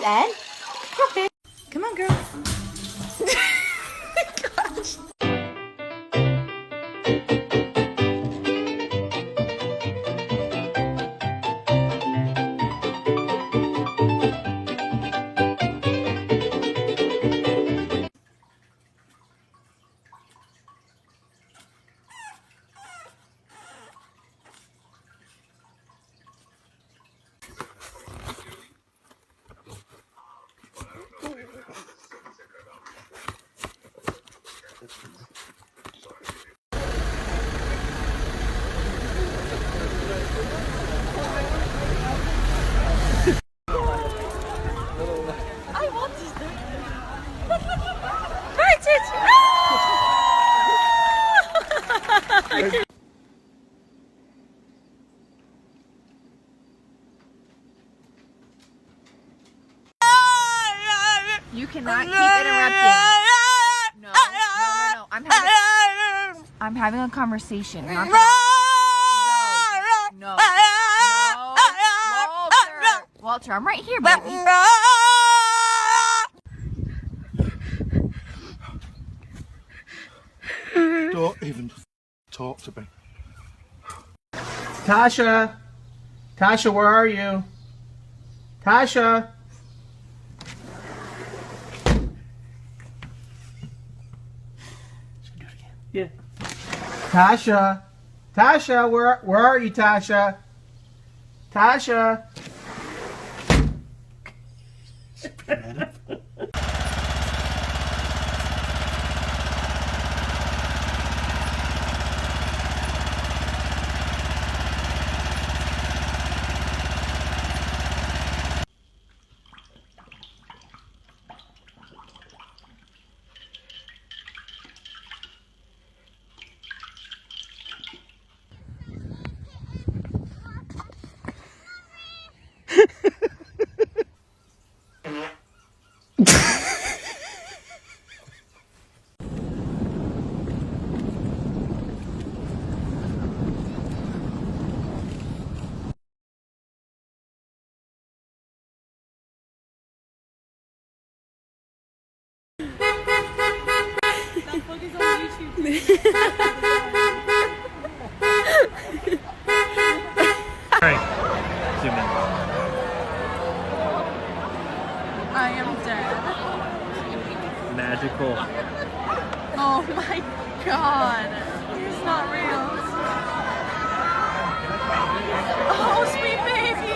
then. Drop it. Come on, girl. Gosh. You cannot keep interrupting. No. I'm having a conversation. Not no. Walter, I'm right here, baby. Don't even talk to me. Tasha! Tasha, where are you? Tasha! Should I do it again? Yeah. Tasha! Tasha, where are you, Tasha? Tasha! Alright, zoom in. I am dead. Magical. Oh my god. It's not real. Oh, sweet baby.